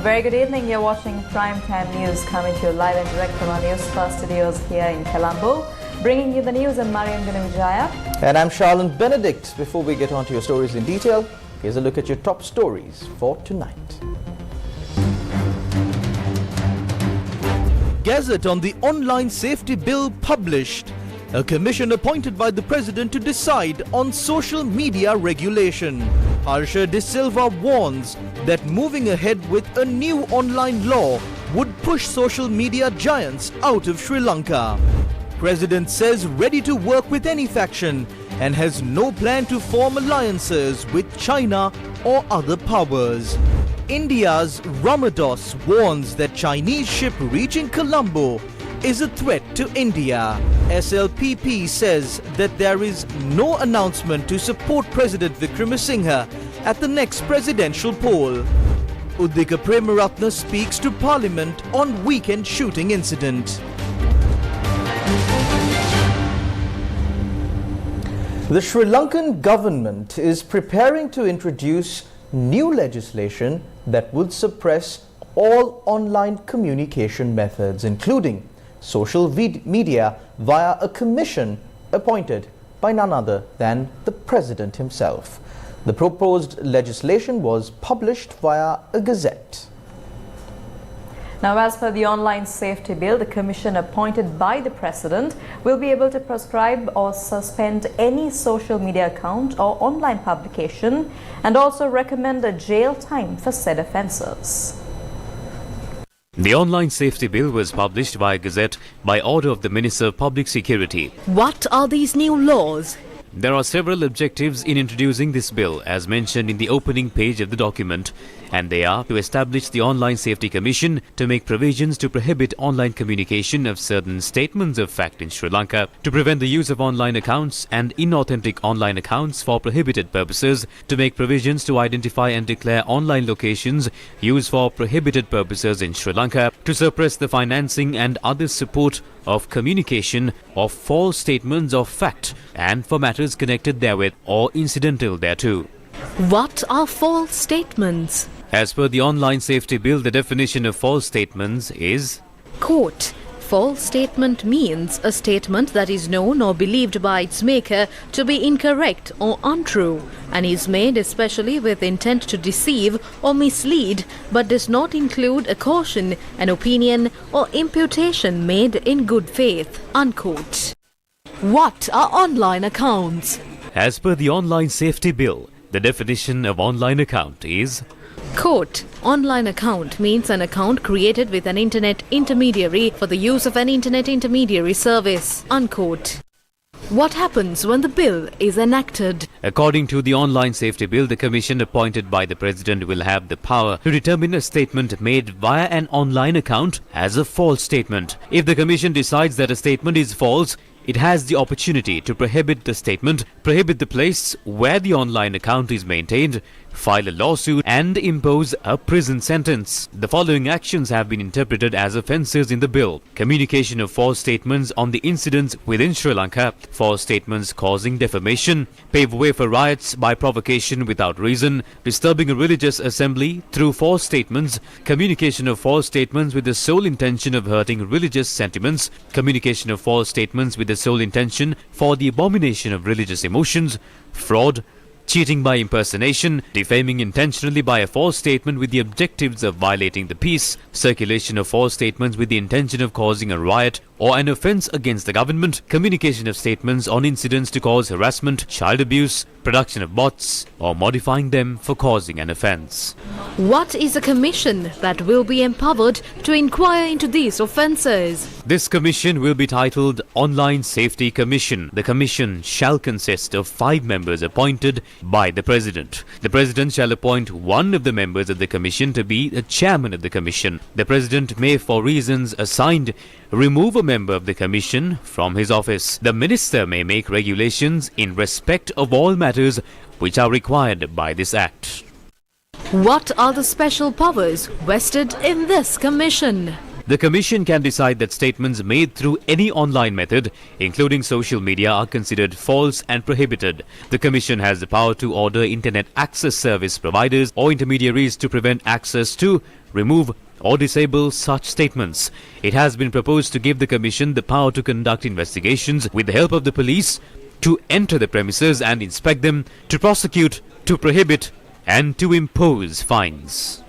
very good evening. You're watching Primetime News coming to you live and direct from our News First studios here in Colombo. Bringing you the news, I'm Mariam Gunavijaya. And I'm Charlene Benedict. Before we get on to your stories in detail, here's a look at your top stories for tonight. Gazette on the online safety bill published. A commission appointed by the President to decide on social media regulation. Harsha De Silva warns that moving ahead with a new online law would push social media giants out of Sri Lanka. President says ready to work with any faction and has no plan to form alliances with China or other powers. India's Ramados warns that Chinese ship reaching Colombo is a threat to India. SLPP says that there is no announcement to support President Wickremesinghe at the next presidential poll. Uddika Premaratne speaks to Parliament on weekend shooting incident. The Sri Lankan government is preparing to introduce new legislation that would suppress all online communication methods, including social media, via a commission appointed by none other than the President himself. The proposed legislation was published via a gazette. Now, as per the online safety bill, the commission appointed by the President will be able to prescribe or suspend any social media account or online publication and also recommend a jail time for said offences. The online safety bill was published by a gazette by order of the Minister of Public Security. What are these new laws? There are several objectives in introducing this bill, as mentioned in the opening page of the document, and they are to establish the Online Safety Commission to make provisions to prohibit online communication of certain statements of fact in Sri Lanka, to prevent the use of online accounts and inauthentic online accounts for prohibited purposes, to make provisions to identify and declare online locations used for prohibited purposes in Sri Lanka, to suppress the financing and other support of communication of false statements of fact and for matters connected therewith or incidental thereto. What are false statements? As per the online safety bill, the definition of false statements is: Quote, false statement means a statement that is known or believed by its maker to be incorrect or untrue and is made especially with intent to deceive or mislead but does not include a caution, an opinion or imputation made in good faith. Unquote. What are online accounts? As per the online safety bill, the definition of online account is: Quote, online account means an account created with an internet intermediary for the use of an internet intermediary service. Unquote. What happens when the bill is enacted? According to the online safety bill, the commission appointed by the President will have the power to determine a statement made via an online account as a false statement. If the commission decides that a statement is false, it has the opportunity to prohibit the statement, prohibit the place where the online account is maintained, file a lawsuit and impose a prison sentence. The following actions have been interpreted as offences in the bill: communication of false statements on the incidents within Sri Lanka, false statements causing defamation, pave way for riots by provocation without reason, disturbing a religious assembly through false statements, communication of false statements with the sole intention of hurting religious sentiments, communication of false statements with the sole intention for the abomination of religious emotions, fraud, cheating by impersonation, defaming intentionally by a false statement with the objectives of violating the peace, circulation of false statements with the intention of causing a riot or an offence against the government, communication of statements on incidents to cause harassment, child abuse, production of bots, or modifying them for causing an offence. What is a commission that will be empowered to inquire into these offences? This commission will be titled Online Safety Commission. The commission shall consist of 5 members appointed by the President. The President shall appoint one of the members of the commission to be the chairman of the commission. The President may, for reasons assigned, remove a member of the commission from his office. The Minister may make regulations in respect of all matters which are required by this Act. What are the special powers vested in this commission? The Commission can decide that statements made through any online method, including social media, are considered false and prohibited. The Commission has the power to order internet access service providers or intermediaries to prevent access to, remove or disable such statements. It has been proposed to give the Commission the power to conduct investigations with the help of the police, to enter the premises and inspect them, to prosecute, to prohibit and to impose fines.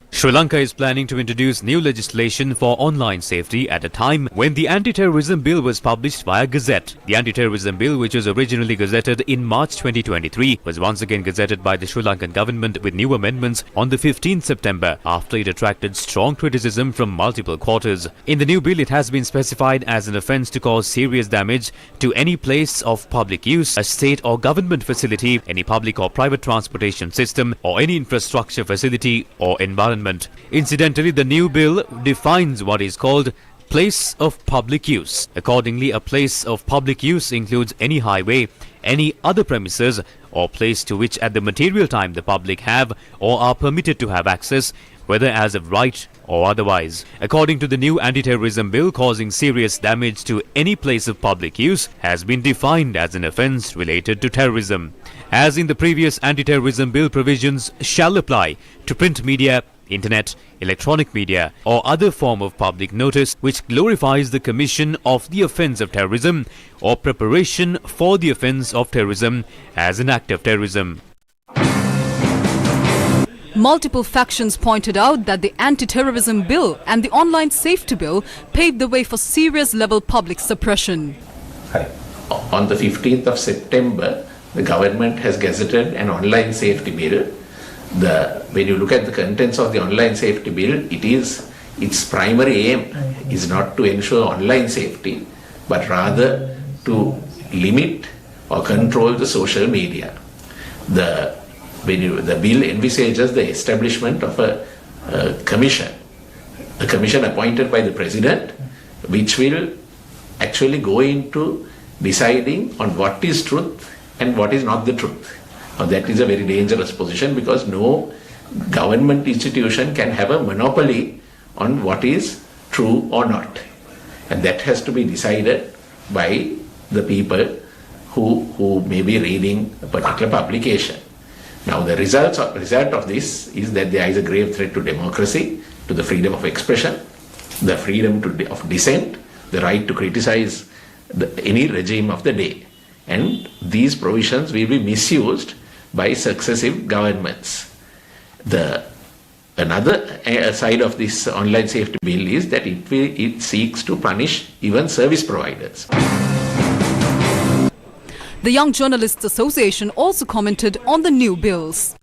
Sri Lanka is planning to introduce new legislation for online safety at a time when the anti-terrorism bill was published via Gazette. The anti-terrorism bill, which was originally gazetted in March 2023, was once again gazetted by the Sri Lankan government with new amendments on the 15th September after it attracted strong criticism from multiple quarters. In the new bill, it has been specified as an offence to cause serious damage to any place of public use, a state or government facility, any public or private transportation system, or any infrastructure facility or environment. Incidentally, the new bill defines what is called place of public use. Accordingly, a place of public use includes any highway, any other premises or place to which at the material time the public have or are permitted to have access, whether as of right or otherwise. According to the new anti-terrorism bill, causing serious damage to any place of public use has been defined as an offence related to terrorism. As in the previous anti-terrorism bill, provisions shall apply to print media, internet, electronic media or other form of public notice which glorifies the commission of the offence of terrorism or preparation for the offence of terrorism as an act of terrorism. Multiple factions pointed out that the anti-terrorism bill and the online safety bill paved the way for serious level public suppression. On the 15th of September, the government has gazetted an online safety bill. When you look at the contents of the online safety bill, its primary aim is not to ensure online safety, but rather to limit or control the social media. The bill envisages the establishment of a commission appointed by the President, which will actually go into deciding on what is truth and what is not the truth. Now, that is a very dangerous position because no government institution can have a monopoly on what is true or not. And that has to be decided by the people who may be reading a particular publication. Now, the result of this is that there is a grave threat to democracy, to the freedom of expression, the freedom of dissent, the right to criticize any regime of the day. And these provisions will be misused by successive governments. Another side of this online safety bill is that it seeks to punish even service providers. The Young Journalists Association also commented on the new bills.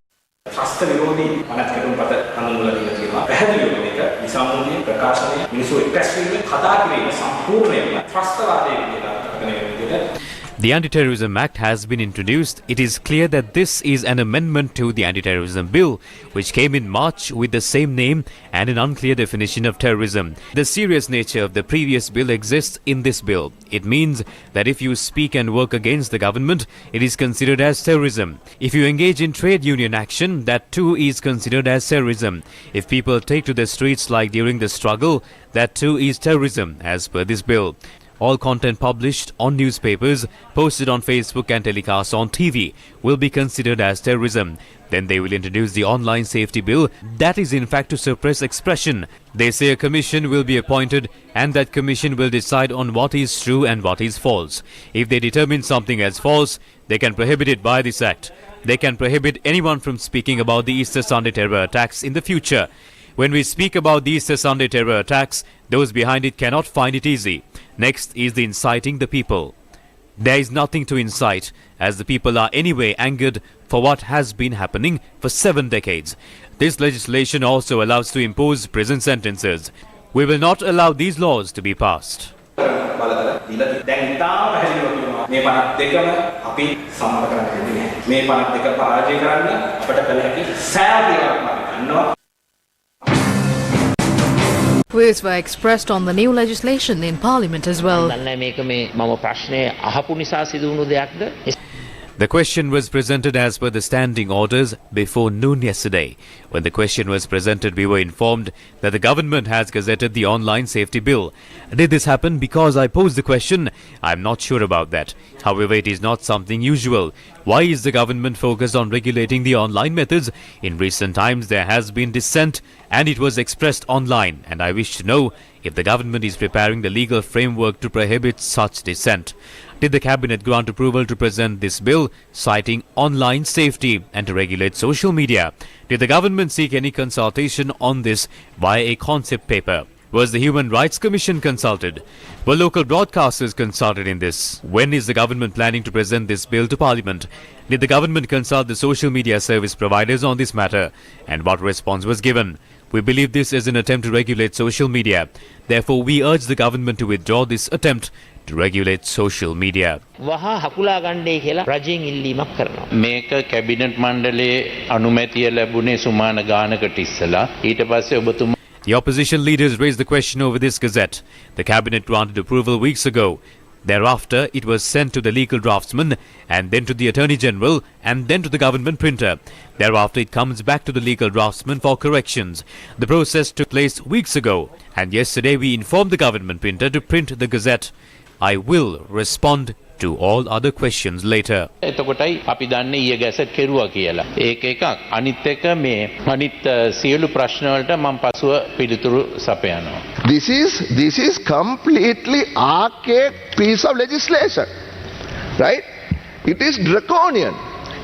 The Anti-Terrorism Act has been introduced. It is clear that this is an amendment to the Anti-Terrorism Bill, which came in March with the same name and an unclear definition of terrorism. The serious nature of the previous bill exists in this bill. It means that if you speak and work against the government, it is considered as terrorism. If you engage in trade union action, that too is considered as terrorism. If people take to the streets like during the struggle, that too is terrorism as per this bill. All content published on newspapers, posted on Facebook and telecast on TV will be considered as terrorism. Then they will introduce the online safety bill that is in fact to suppress expression. They say a commission will be appointed and that commission will decide on what is true and what is false. If they determine something as false, they can prohibit it by this act. They can prohibit anyone from speaking about the Easter Sunday terror attacks in the future. When we speak about the Easter Sunday terror attacks, those behind it cannot find it easy. Next is the inciting the people. There is nothing to incite, as the people are anyway angered for what has been happening for 7 decades. This legislation also allows to impose prison sentences. We will not allow these laws to be passed. Views were expressed on the new legislation in Parliament as well. The question was presented as per the standing orders before noon yesterday. When the question was presented, we were informed that the government has gazetted the online safety bill. Did this happen because I posed the question? I'm not sure about that. However, it is not something usual. Why is the government focused on regulating the online methods? In recent times, there has been dissent and it was expressed online, and I wish to know if the government is preparing the legal framework to prohibit such dissent. Did the cabinet grant approval to present this bill, citing online safety and to regulate social media? Did the government seek any consultation on this via a concept paper? Was the Human Rights Commission consulted? Were local broadcasters consulted in this? When is the government planning to present this bill to Parliament? Did the government consult the social media service providers on this matter? And what response was given? We believe this is an attempt to regulate social media. Therefore, we urge the government to withdraw this attempt to regulate social media. වහා හකුලා ගන්නයි කියලා රජයෙන් ඉල්ලීමක් කරනවා. මේක cabinet මණ්ඩලයේ අනුමැතිය ලැබුණේ සුමාන ගානකට ඉස්සලා. ඊට පස්සේ ඔබතුමා The opposition leaders raised the question over this gazette. The cabinet granted approval weeks ago. Thereafter, it was sent to the legal draftsman and then to the Attorney General and then to the government printer. Thereafter, it comes back to the legal draftsman for corrections. The process took place weeks ago, and yesterday we informed the government printer to print the gazette. I will respond to all other questions later. එතකොටයි අපි දන්නේ ඊයේ gazette කෙරුවා කියලා. ඒක එකක්. අනිත් එක මේ අනිත් සියලු ප්‍රශ්න වලට මම පසුව පිළිතුරු සපයනවා. This is completely archaic piece of legislation, right? It is draconian.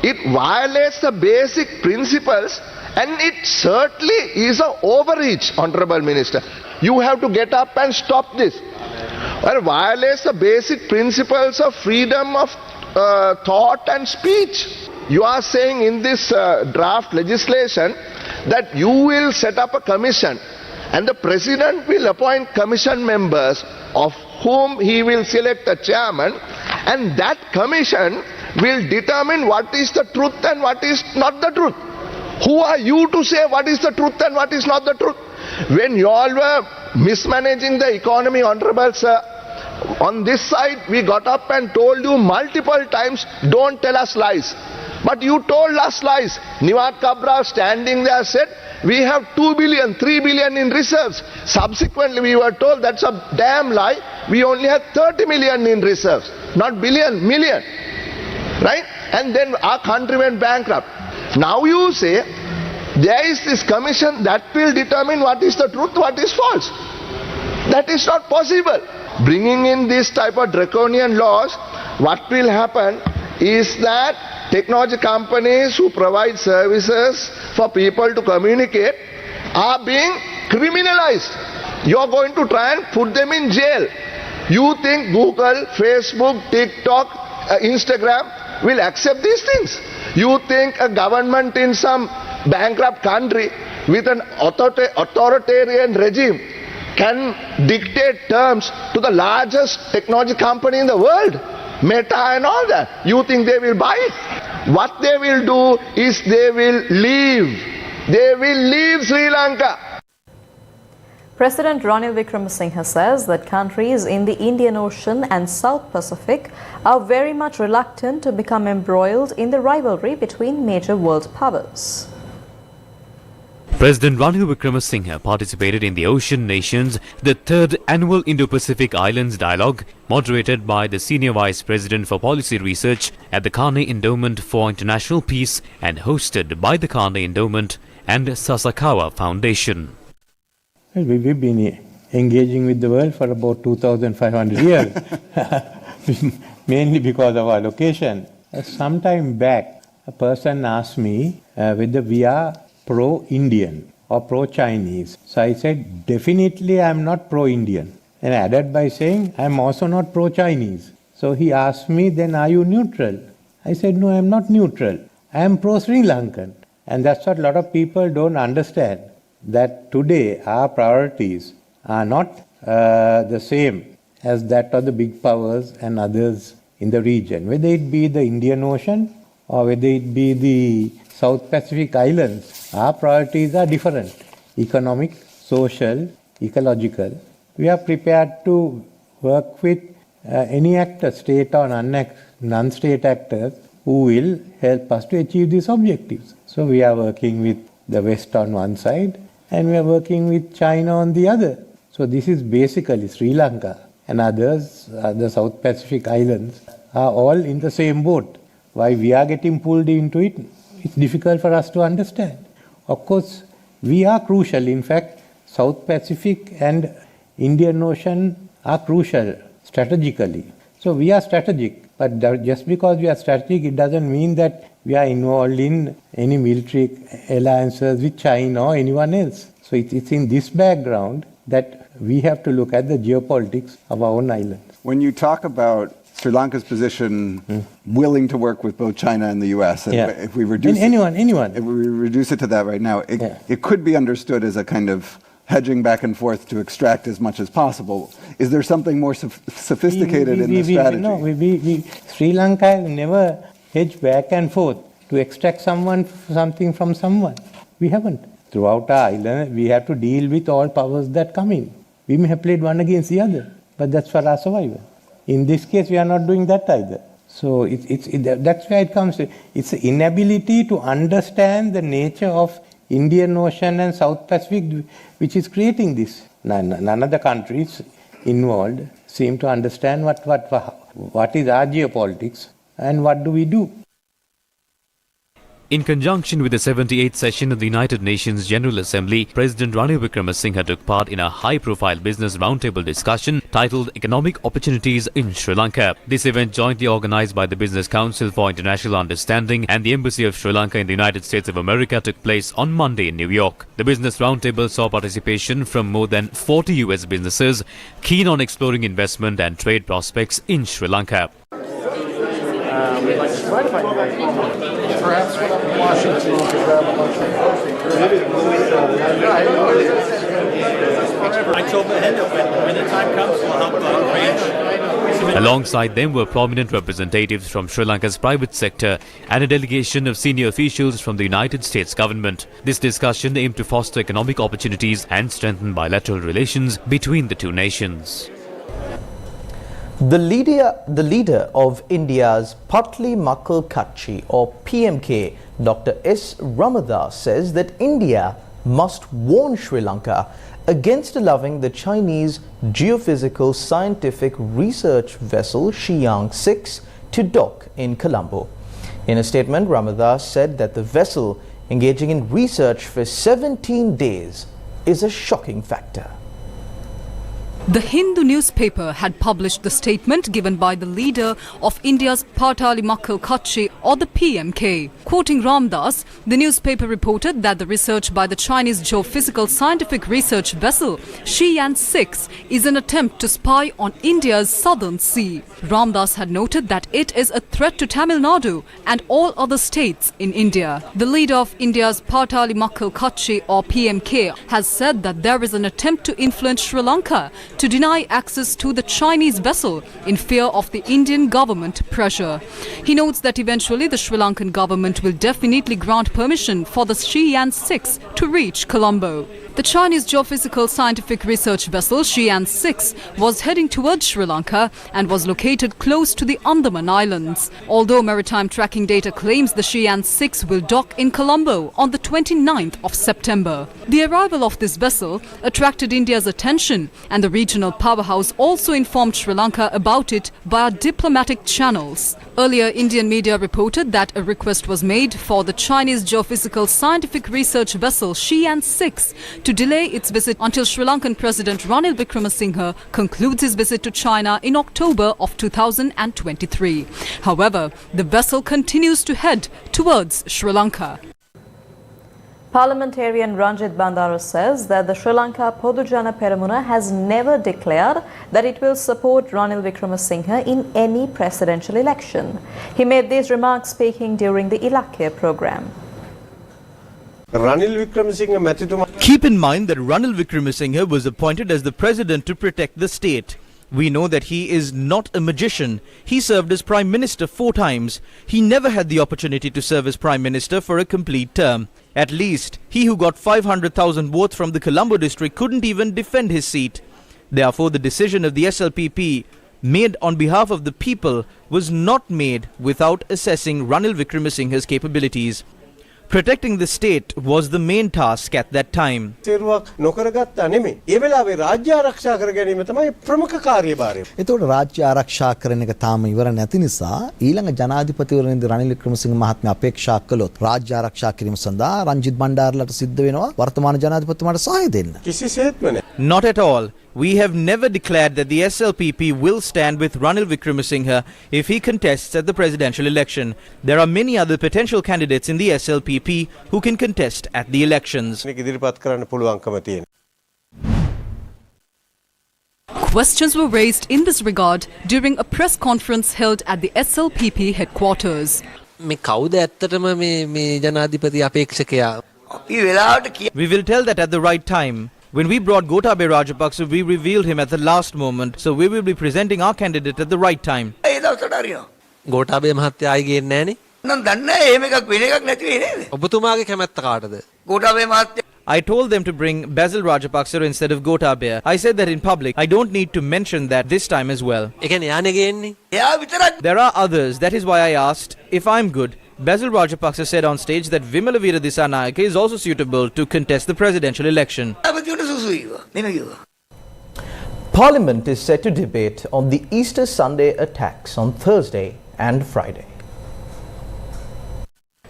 It violates the basic principles, and it certainly is an overreach, Honorable Minister. You have to get up and stop this. It violates the basic principles of freedom of thought and speech. You are saying in this draft legislation that you will set up a commission and the President will appoint commission members of whom he will select a chairman, and that commission will determine what is the truth and what is not the truth. Who are you to say what is the truth and what is not the truth? When you all were mismanaging the economy, Honorable Sir, on this side we got up and told you multiple times, don't tell us lies. But you told us lies. Niwat Kabra standing there said, we have 2 billion, 3 billion in reserves. Subsequently we were told that's a damn lie. We only had 30 million in reserves. Not billion, million. Right? And then our country went bankrupt. Now you say, there is this commission that will determine what is the truth, what is false. That is not possible. Bringing in this type of draconian laws, what will happen is that technology companies who provide services for people to communicate are being criminalized. You are going to try and put them in jail. You think Google, Facebook, TikTok, Instagram will accept these things? You think a government in some bankrupt country with an authoritarian regime can dictate terms to the largest technology company in the world, Meta and all that? You think they will buy it? What they will do is they will leave. They will leave Sri Lanka. President Ranil Wickremesinghe says that countries in the Indian Ocean and South Pacific are very much reluctant to become embroiled in the rivalry between major world powers. President Ranil Wickremesinghe participated in the Ocean Nations, the third annual Indo-Pacific Islands Dialogue, moderated by the Senior Vice President for Policy Research at the Carney Endowment for International Peace and hosted by the Carney Endowment and Sasakawa Foundation. Well, we've been engaging with the world for about 2,500 years, mainly because of our location. Some time back, a person asked me whether we are pro-Indian or pro-Chinese. So I said, definitely I'm not pro-Indian. And I added by saying, I'm also not pro-Chinese. So he asked me, then are you neutral? I said, no, I'm not neutral. I am pro-Sri Lankan. And that's what a lot of people don't understand, that today our priorities are not the same as that of the big powers and others in the region. Whether it be the Indian Ocean or whether it be the South Pacific Islands, our priorities are different. Economic, social, ecological. We are prepared to work with any actor, state or non-state actors, who will help us to achieve these objectives. So we are working with the West on one side and we are working with China on the other. So this is basically Sri Lanka and others, the South Pacific islands, are all in the same boat. Why we are getting pulled into it, it's difficult for us to understand. Of course, we are crucial. In fact, South Pacific and Indian Ocean are crucial strategically. So we are strategic, but just because we are strategic, it doesn't mean that we are involved in any military alliances with China or anyone else. So it's in this background that we have to look at the geopolitics of our own island. When you talk about Sri Lanka's position willing to work with both China and the US, and if we reduce anyone. If we reduce it to that right now, it could be understood as a kind of hedging back and forth to extract as much as possible. Is there something more sophisticated in the strategy? No, Sri Lanka has never hedged back and forth to extract something from someone. We haven't. Throughout our island, we have to deal with all powers that come in. We may have played one against the other, but that's for our survival. In this case, we are not doing that either. So that's where it comes to. It's the inability to understand the nature of Indian Ocean and South Pacific which is creating this. None of the countries involved seem to understand what is our geopolitics and what do we do. In conjunction with the 78th session of the United Nations General Assembly, President Ranil Wickremesinghe took part in a high-profile business roundtable discussion titled Economic Opportunities in Sri Lanka. This event, jointly organized by the Business Council for International Understanding and the Embassy of Sri Lanka in the United States of America, took place on Monday in New York. The business roundtable saw participation from more than 40 US businesses keen on exploring investment and trade prospects in Sri Lanka. We'd like to try to find perhaps when I'm in Washington, you could grab a lunch and coffee. I told Mahendo when the time comes, we'll help arrange. Alongside them were prominent representatives from Sri Lanka's private sector and a delegation of senior officials from the United States government. This discussion aimed to foster economic opportunities and strengthen bilateral relations between the two nations. The leader of India's Patli Makkal Kachchi or PMK, Dr. S. Ramadas, says that India must warn Sri Lanka against allowing the Chinese geophysical scientific research vessel Xiang 6 to dock in Colombo. In a statement, Ramadas said that the vessel engaging in research for 17 days is a shocking factor. The Hindu newspaper had published the statement given by the leader of India's Patli Makkal Kachchi or the PMK. Quoting Ramdas, the newspaper reported that the research by the Chinese geophysical scientific research vessel Xi'an 6 is an attempt to spy on India's southern sea. Ramdas had noted that it is a threat to Tamil Nadu and all other states in India. The leader of India's Patli Makkal Kachchi or PMK has said that there is an attempt to influence Sri Lanka to deny access to the Chinese vessel in fear of the Indian government pressure. He notes that eventually the Sri Lankan government will definitely grant permission for the Xi'an 6 to reach Colombo. The Chinese geophysical scientific research vessel Xi'an 6 was heading towards Sri Lanka and was located close to the Andaman Islands. Although maritime tracking data claims the Xi'an 6 will dock in Colombo on the 29th of September. The arrival of this vessel attracted India's attention, and the regional powerhouse also informed Sri Lanka about it via diplomatic channels. Earlier, Indian media reported that a request was made for the Chinese geophysical scientific research vessel Xi'an 6 to delay its visit until Sri Lankan President Ranil Wickremesinghe concludes his visit to China in October of 2023. However, the vessel continues to head towards Sri Lanka. Parliamentarian Ranjit Bandara says that the Sri Lanka Podujana Peramuna has never declared that it will support Ranil Wickremesinghe in any presidential election. He made these remarks speaking during the Ilakya program. Keep in mind that Ranil Wickremesinghe was appointed as the president to protect the state. We know that he is not a magician. He served as Prime Minister 4 times. He never had the opportunity to serve as Prime Minister for a complete term. At least, he who got 500,000 votes from the Colombo district couldn't even defend his seat. Therefore, the decision of the SLPP made on behalf of the people was not made without assessing Ranil Wickremesinghe's capabilities. Protecting the state was the main task at that time. තේරුවක් නොකරගත්තා නෙමෙයි. ඒ වෙලාවේ රාජ්‍ය ආරක්ෂා කර ගැනීම තමයි ප්‍රමුඛ කාර්යභාරය. එතකොට රාජ්‍ය ආරක්ෂා කරන එක තාම ඉවර නැති නිසා ඊළඟ ජනාධිපතිවරණයේදී රනිල් වික්‍රමසිංහ මහත්මයා අපේක්ෂා කළොත් රාජ්‍ය ආරක්ෂා කිරීම සඳහා රංජිත් බණ්ඩාරලට සිද්ධ වෙනවා වර්තමාන ජනාධිපතිතුමාට සහාය දෙන්න. කිසිසේත්ම නෑ. Not at all. We have never declared that the SLPP will stand with Ranil Wickremesinghe if he contests at the presidential election. There are many other potential candidates in the SLPP who can contest at the elections. ඉදිරිපත් කරන්න පුළුවන්කම තියෙනවා. Questions were raised in this regard during a press conference held at the SLPP headquarters. මේ කවුද ඇත්තටම මේ ජනාධිපති අපේක්ෂකයා? We will tell that at the right time. When we brought Gotabaya Rajapaksa, we revealed him at the last moment, so we will be presenting our candidate at the right time. Gotabaya මහත්තයා ආයි ගේන්නේ නැහනේ. නම් දන්නේ එහෙම එකක් වෙන එකක් නැති වෙයි නේද? ඔබතුමාගේ කැමැත්ත කාටද? ගෝඨාභය මහත්තයා. I told them to bring Basil Rajapaksa instead of Gotabaya. I said that in public. I don't need to mention that this time as well. ඒ කියන්නේ යානේ ගේන්නේ. එයා විතරක්. There are others. That is why I asked if I'm good. Basil Rajapaksa said on stage that Vimalaveera Dissanayake is also suitable to contest the presidential election. Parliament is set to debate on the Easter Sunday attacks on Thursday and Friday.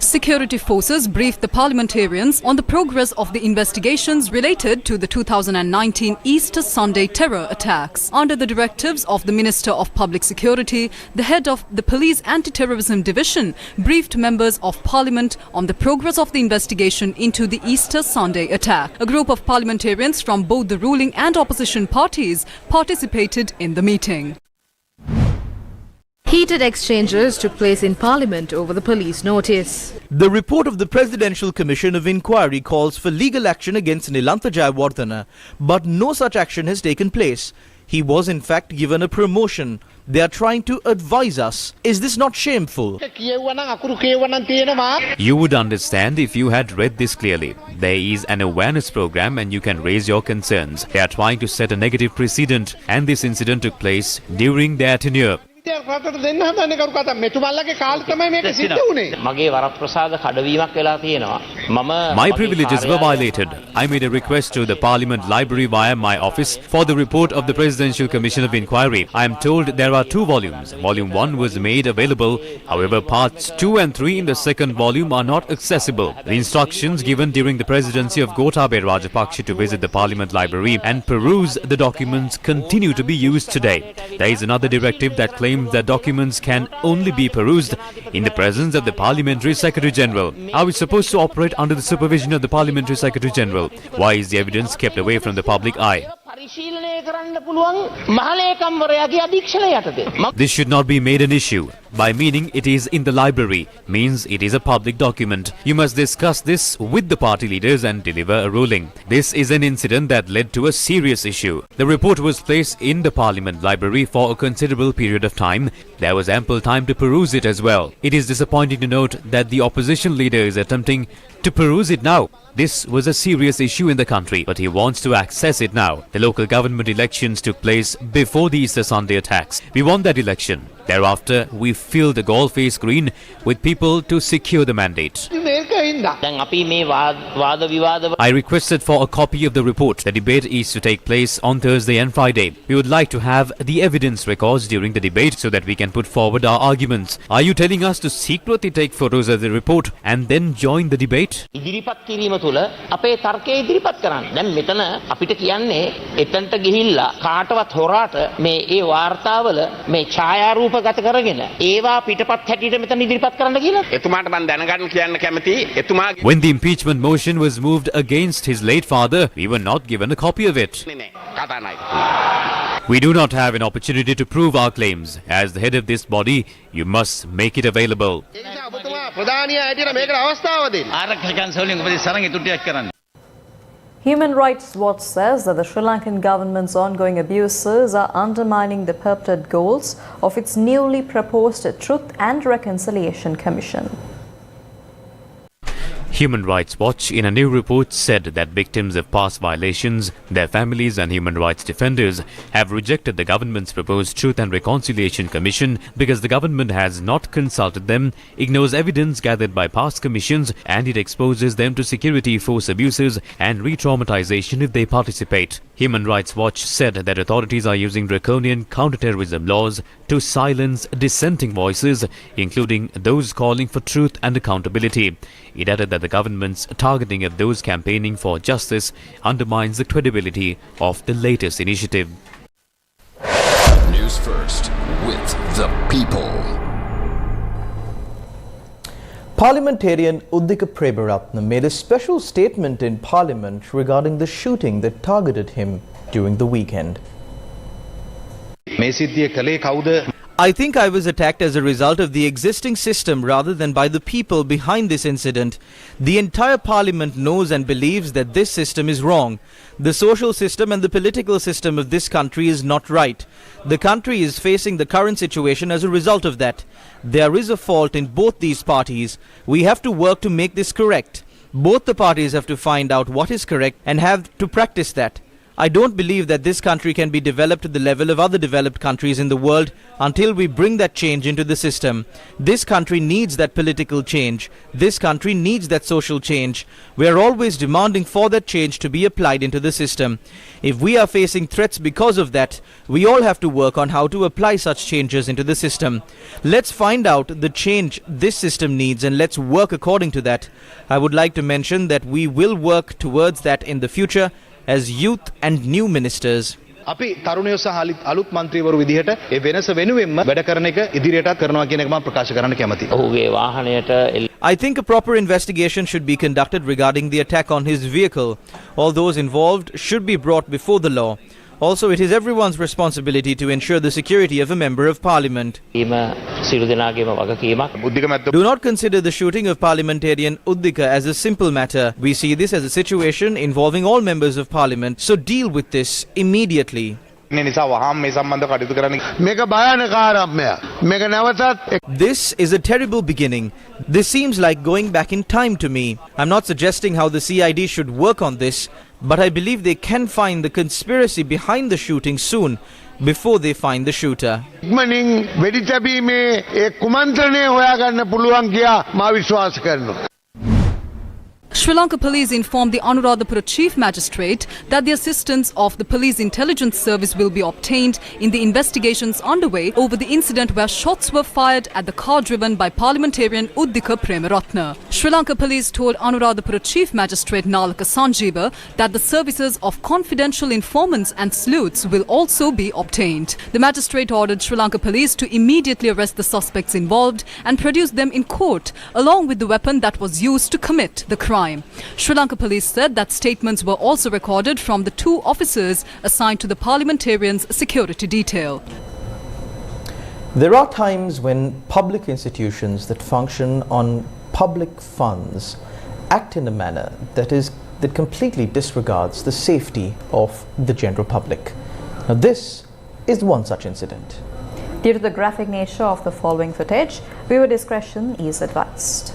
Security forces briefed the parliamentarians on the progress of the investigations related to the 2019 Easter Sunday terror attacks. Under the directives of the Minister of Public Security, the head of the Police Anti-Terrorism Division briefed members of Parliament on the progress of the investigation into the Easter Sunday attack. A group of parliamentarians from both the ruling and opposition parties participated in the meeting. Heated exchanges took place in Parliament over the police notice. The report of the Presidential Commission of Inquiry calls for legal action against Nilantha Jayawardena, but no such action has taken place. He was in fact given a promotion. They are trying to advise us. Is this not shameful? You would understand if you had read this clearly. There is an awareness program and you can raise your concerns. They are trying to set a negative precedent, and this incident took place during their tenure. My privileges were violated. I made a request to the Parliament Library via my office for the report of the Presidential Commission of Inquiry. I am told there are 2 volumes. Volume 1 was made available. However, parts 2 and 3 in the second volume are not accessible. The instructions given during the presidency of Gotabaya Rajapaksa to visit the Parliament Library and peruse the documents continue to be used today. There is another directive that claims that documents can only be perused in the presence of the Parliamentary Secretary General. Are we supposed to operate under the supervision of the Parliamentary Secretary General? Why is the evidence kept away from the public eye? This should not be made an issue. By meaning it is in the library means it is a public document. You must discuss this with the party leaders and deliver a ruling. This is an incident that led to a serious issue. The report was placed in the Parliament Library for a considerable period of time. There was ample time to peruse it as well. It is disappointing to note that the opposition leader is attempting to peruse it now. This was a serious issue in the country, but he wants to access it now. The local government elections took place before the Easter Sunday attacks. We won that election. Thereafter, we filled the Galle green with people to secure the mandate. I requested for a copy of the report. The debate is to take place on Thursday and Friday. We would like to have the evidence records during the debate so that we can put forward our arguments. Are you telling us to secretly take photos of the report and then join the debate? තුල අපේ තර්කය ඉදිරිපත් කරන්න. දැන් මෙතන අපිට කියන්නේ එතනට ගිහිල්ලා කාටවත් හොරාට මේ ඒ වාර්තාවල මේ ඡායාරූප ගත කරගෙන ඒවා පිටපත් හැටියට මෙතන ඉදිරිපත් කරන්න කියලා. එතුමාට මම දැනගන්න කියන්න කැමතියි. එතුමාගේ When the impeachment motion was moved against his late father, we were not given a copy of it. We do not have an opportunity to prove our claims. As the head of this body, you must make it available. Human Rights Watch says that the Sri Lankan government's ongoing abuses are undermining the purported goals of its newly proposed Truth and Reconciliation Commission. Human Rights Watch, in a new report, said that victims of past violations, their families and human rights defenders have rejected the government's proposed Truth and Reconciliation Commission because the government has not consulted them, ignores evidence gathered by past commissions, and it exposes them to security force abuses and re-traumatization if they participate. Human Rights Watch said that authorities are using draconian counterterrorism laws to silence dissenting voices, including those calling for truth and accountability. It added that the government's targeting of those campaigning for justice undermines the credibility of the latest initiative. News first with the people. Parliamentarian Uddika Prebaratne made a special statement in Parliament regarding the shooting that targeted him during the weekend. I think I was attacked as a result of the existing system rather than by the people behind this incident. The entire Parliament knows and believes that this system is wrong. The social system and the political system of this country is not right. The country is facing the current situation as a result of that. There is a fault in both these parties. We have to work to make this correct. Both the parties have to find out what is correct and have to practice that. I don't believe that this country can be developed to the level of other developed countries in the world until we bring that change into the system. This country needs that political change. This country needs that social change. We are always demanding for that change to be applied into the system. If we are facing threats because of that, we all have to work on how to apply such changes into the system. Let's find out the change this system needs and let's work according to that. I would like to mention that we will work towards that in the future as youth and new ministers. අපි තරුණයෝ සහ අලුත් മന്ത്രിවරු විදිහට ඒ වෙනස වෙනුවෙන්ම වැඩ කරන එක ඉදිරියටත් කරනවා කියන එක මම ප්‍රකාශ කරන්න කැමතියි. ඔහුගේ වාහනයට I think a proper investigation should be conducted regarding the attack on his vehicle. All those involved should be brought before the law. Also, it is everyone's responsibility to ensure the security of a member of parliament. Do not consider the shooting of parliamentarian Uddika as a simple matter. We see this as a situation involving all members of parliament, so deal with this immediately. This is a terrible beginning. This seems like going back in time to me. I'm not suggesting how the CID should work on this, but I believe they can find the conspiracy behind the shooting soon, before they find the shooter. Sri Lanka police informed the Anuradhapura Chief Magistrate that the assistance of the Police Intelligence Service will be obtained in the investigations underway over the incident where shots were fired at the car driven by parliamentarian Uddika Prebaratne. Sri Lanka police told Anuradhapura Chief Magistrate Nalaka Sanjeeva that the services of confidential informants and sleuths will also be obtained. The magistrate ordered Sri Lanka police to immediately arrest the suspects involved and produce them in court, along with the weapon that was used to commit the crime. Sri Lanka police said that statements were also recorded from the two officers assigned to the parliamentarians' security detail. There are times when public institutions that function on public funds act in a manner that completely disregards the safety of the general public. Now this is one such incident. Due to the graphic nature of the following footage, viewer discretion is advised.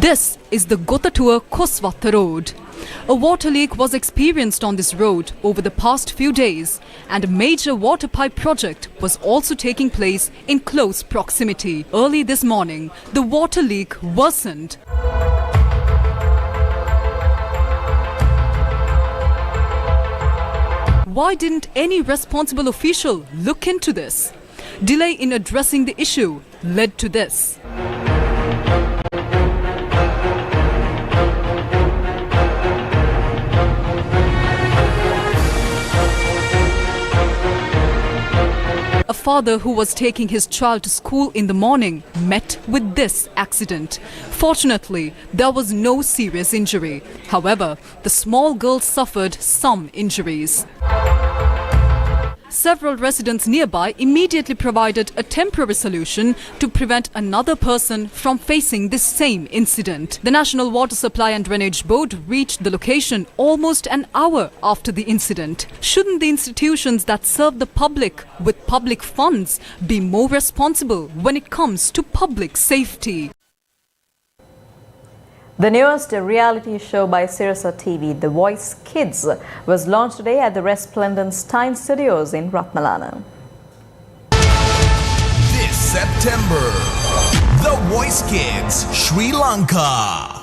This is the Gotatua Koswatta road. A water leak was experienced on this road over the past few days, and a major water pipe project was also taking place in close proximity. Early this morning, the water leak worsened. Why didn't any responsible official look into this? Delay in addressing the issue led to this. A father who was taking his child to school in the morning met with this accident. Fortunately, there was no serious injury. However, the small girl suffered some injuries. several residents nearby immediately provided a temporary solution to prevent another person from facing this same incident. The National Water Supply and Drainage Board reached the location almost an hour after the incident. Shouldn't the institutions that serve the public with public funds be more responsible when it comes to public safety? The newest reality show by Sirasa TV, The Voice Kids, was launched today at the Resplendent Stein Studios in Ratmalana. This September, The Voice Kids, Sri Lanka.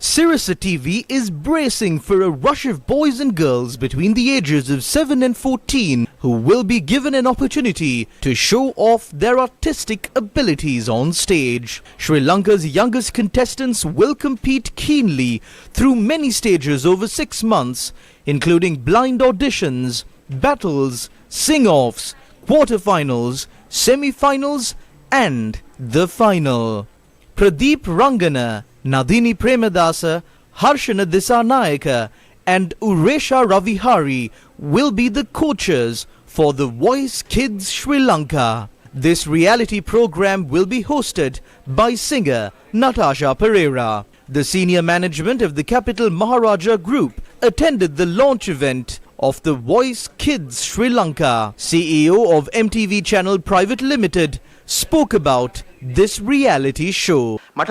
Sirasa TV is bracing for a rush of boys and girls between the ages of 7 and 14 who will be given an opportunity to show off their artistic abilities on stage. Sri Lanka's youngest contestants will compete keenly through many stages over 6 months, including blind auditions, battles, sing-offs, quarterfinals, semi-finals and the final. Pradeep Rangana, Nadini Premadasa, Harshana Disarnayaka and Uresha Ravihari will be the coaches for The Voice Kids Sri Lanka. This reality program will be hosted by singer Natasha Pereira. The senior management of the Capital Maharaja Group attended the launch event of The Voice Kids Sri Lanka. CEO of MTV Channel Private Limited spoke about this reality show. I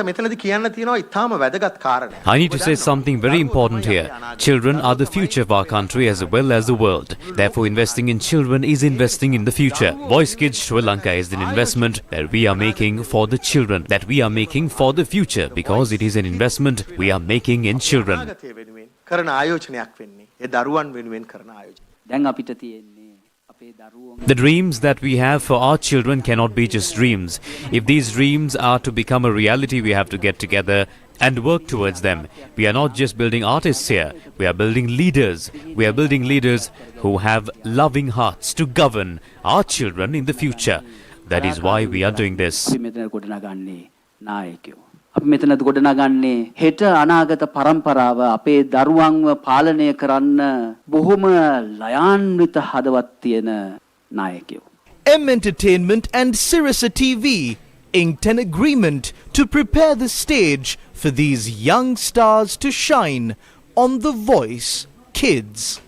need to say something very important here. Children are the future of our country as well as the world. Therefore, investing in children is investing in the future. Voice Kids Sri Lanka is an investment that we are making for the children, that we are making for the future, because it is an investment we are making in children. The dreams that we have for our children cannot be just dreams. If these dreams are to become a reality, we have to get together and work towards them. We are not just building artists here, we are building leaders. We are building leaders who have loving hearts to govern our children in the future. That is why we are doing this. අපි මෙතන ගොඩනගන්නේ හෙට අනාගත පරම්පරාව අපේ දරුවන්ව පාලනය කරන්න බොහොම ලයාන්විත හදවත් තියෙන නායකයෝ. M Entertainment and Sirasa TV inked an agreement to prepare the stage for these young stars to shine on The Voice Kids.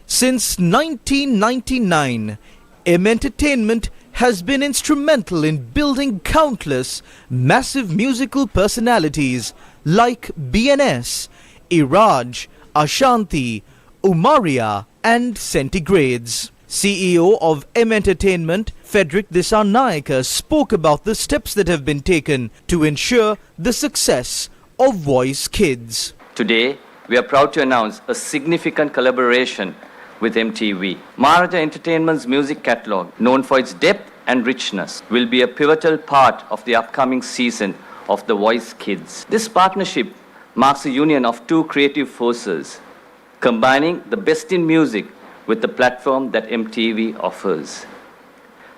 Since 1999, M Entertainment has been instrumental in building countless massive musical personalities like BNS, Iraj, Ashanti, Umaria and Centigrades. CEO of M Entertainment, Frederick Disarnayaka, spoke about the steps that have been taken to ensure the success of Voice Kids. Today, we are proud to announce a significant collaboration with MTV. Maharaja Entertainment's music catalogue, known for its depth and richness, will be a pivotal part of the upcoming season of The Voice Kids. This partnership marks a union of two creative forces, combining the best in music with the platform that MTV offers.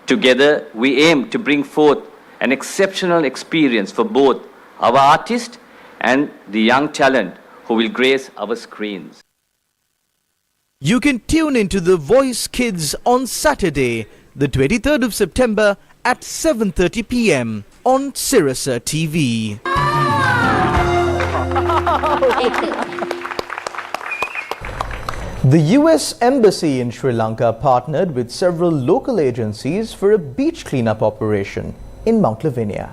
Together, we aim to bring forth an exceptional experience for both our artists and the young talent who will grace our screens. You can tune into The Voice Kids on Saturday, the 23rd of September at 7:30 p.m. on Sirasa TV. The US Embassy in Sri Lanka partnered with several local agencies for a beach cleanup operation in Mount Lavinia.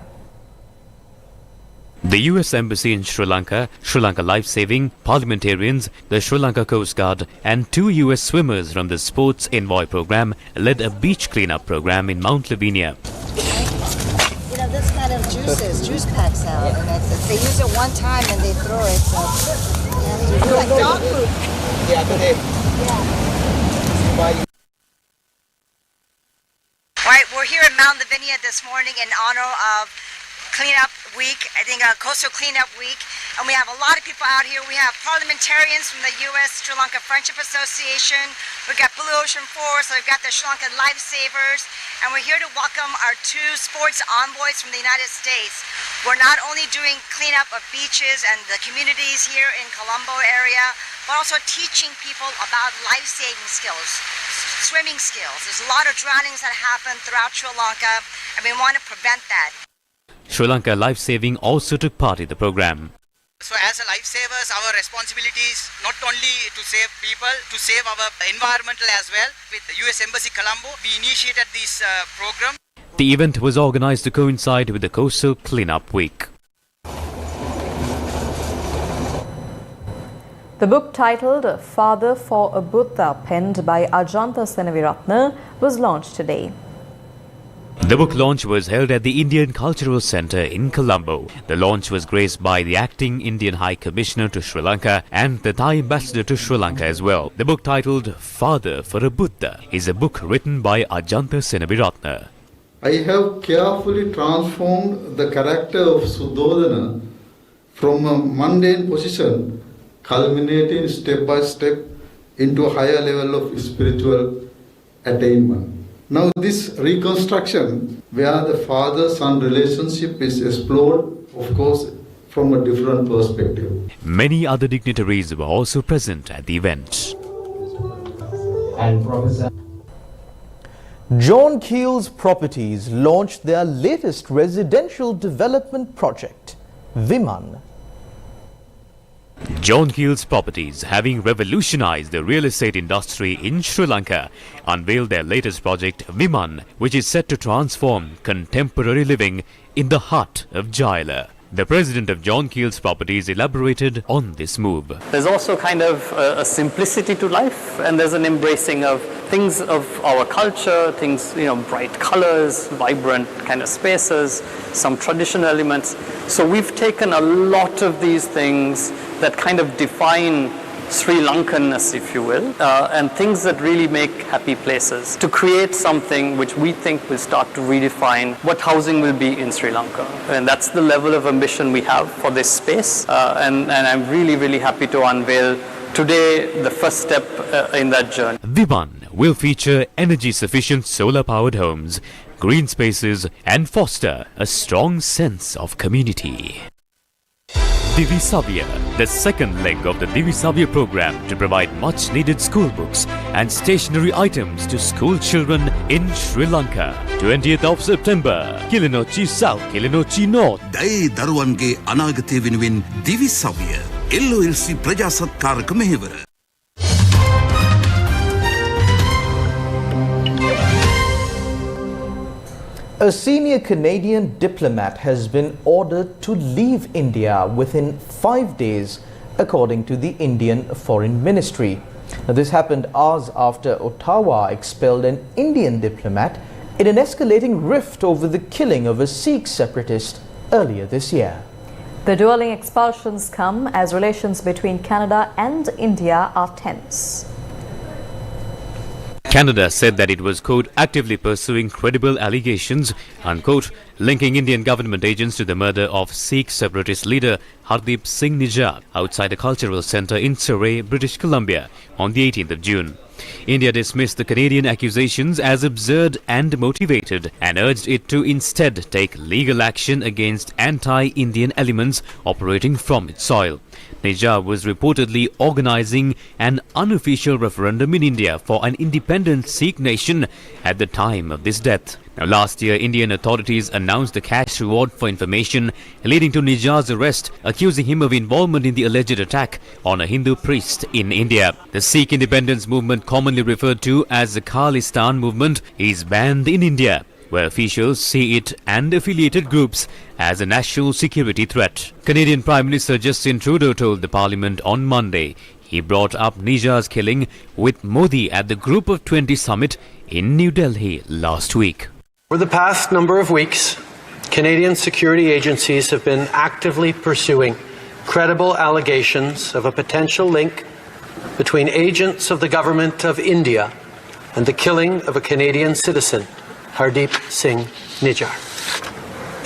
The US Embassy in Sri Lanka, Sri Lanka Life Saving, parliamentarians, the Sri Lanka Coast Guard and 2 US swimmers from the Sports Envoy program led a beach cleanup program in Mount Lavinia. You know, this kind of juice packs out, and they use it one time and they throw it, so it's like dog food. All right, we're here in Mount Lavinia this morning in honor of Cleanup Week, I think Coastal Cleanup Week, And we have a lot of people out here. We have parliamentarians from the U.S. Sri Lanka Friendship Association. We've got Blue Ocean Force. We've got the Sri Lankan Lifesavers. And we're here to welcome our 2 sports envoys from the United States. We're not only doing cleanup of beaches and the communities here in Colombo area, but also teaching people about life-saving skills, swimming skills. There's a lot of drownings that happen throughout Sri Lanka, and we want to prevent that. Sri Lanka Lifesaving also took part in the program. So as a lifesavers, our responsibility is not only to save people, to save our environmental as well. With the US Embassy Colombo, we initiated this program. The event was organized to coincide with the Coastal Cleanup Week. The book titled Father for a Buddha, penned by Ajanta Senaviratne, was launched today. The book launch was held at the Indian Cultural Centre in Colombo. The launch was graced by the acting Indian High Commissioner to Sri Lanka and the Thai Ambassador to Sri Lanka as well. The book titled Father for a Buddha is a book written by Ajanta Senaviratne. I have carefully transformed the character of Suddhodana from a mundane position, culminating step by step into a higher level of spiritual attainment. Now this reconstruction, where the father-son relationship is explored, of course, from a different perspective. Many other dignitaries were also present at the event. And Professor John Keel's Properties launched their latest residential development project, Viman. John Keel's Properties, having revolutionized the real estate industry in Sri Lanka, unveiled their latest project, Viman, which is set to transform contemporary living in the heart of Jaila. The president of John Keel's Properties elaborated on this move. There's also kind of a simplicity to life, and there's an embracing of things of our culture, things, bright colors, vibrant kind of spaces, some traditional elements. So we've taken a lot of these things that kind of define Sri Lankanness, if you will, and things that really make happy places, to create something which we think will start to redefine what housing will be in Sri Lanka. And that's the level of ambition we have for this space, and I'm really, really happy to unveil today the first step in that journey. Viman will feature energy-sufficient solar-powered homes, green spaces, and foster a strong sense of community. Divisavya, the second leg of the Divisavya program to provide much-needed school books and stationery items to school children in Sri Lanka. 20th of September, Kilinochi South, Kilinochi North. Dai Daruwange Anagate Venuwen Divisavya, LOLC Prajasatkaraක මෙහෙවර. A senior Canadian diplomat has been ordered to leave India within 5 days, according to the Indian Foreign Ministry. Now, this happened hours after Ottawa expelled an Indian diplomat in an escalating rift over the killing of a Sikh separatist earlier this year. The dueling expulsions come as relations between Canada and India are tense. Canada said that it was, quote, actively pursuing credible allegations, unquote, linking Indian government agents to the murder of Sikh separatist leader Hardeep Singh Nijjar outside a cultural centre in Surrey, British Columbia on the 18th of June. India dismissed the Canadian accusations as absurd and motivated and urged it to instead take legal action against anti-Indian elements operating from its soil. Nijjar was reportedly organising an unofficial referendum in India for an independent Sikh nation at the time of this death. Now, last year, Indian authorities announced a cash reward for information leading to Nijjar's arrest, accusing him of involvement in the alleged attack on a Hindu priest in India. The Sikh independence movement, commonly referred to as the Khalistan movement, is banned in India, where officials see it and affiliated groups as a national security threat. Canadian Prime Minister Justin Trudeau told the Parliament on Monday he brought up Nijjar's killing with Modi at the Group of 20 summit in New Delhi last week. For the past number of weeks, Canadian security agencies have been actively pursuing credible allegations of a potential link between agents of the government of India and the killing of a Canadian citizen, Hardeep Singh Nijjar.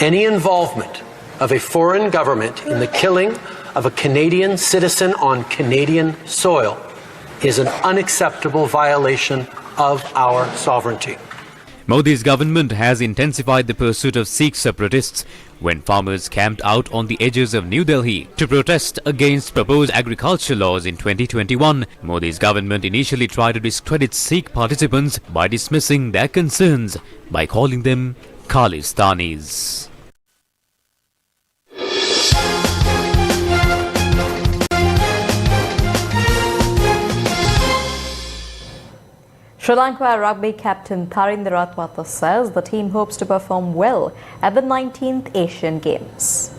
Any involvement of a foreign government in the killing of a Canadian citizen on Canadian soil is an unacceptable violation of our sovereignty. Modi's government has intensified the pursuit of Sikh separatists when farmers camped out on the edges of New Delhi to protest against proposed agriculture laws in 2021. Modi's government initially tried to discredit Sikh participants by dismissing their concerns by calling them Khalistanis. Sri Lanka rugby captain Tharinder Ratwatha says the team hopes to perform well at the 19th Asian Games.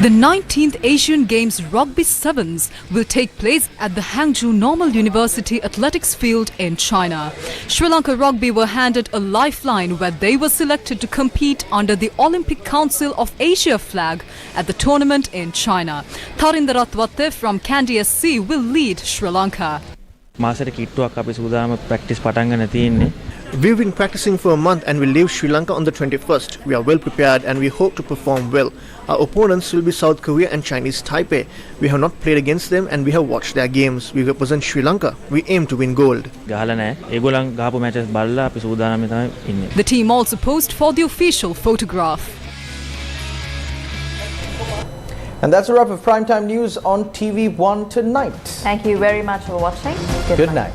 The 19th Asian Games Rugby Sevens will take place at the Hangzhou Normal University Athletics Field in China. Sri Lanka Rugby were handed a lifeline where they were selected to compete under the Olympic Council of Asia flag at the tournament in China. Tharinder Ratwatha from Kandy SC will lead Sri Lanka. We've been practicing for a month and will leave Sri Lanka on the 21st. We are well prepared and we hope to perform well. Our opponents will be South Korea and Chinese Taipei. We have not played against them and we have watched their games. We represent Sri Lanka. We aim to win gold. The team also posed for the official photograph. And that's a wrap of Primetime News on TV1 tonight. Thank you very much for watching. Good night.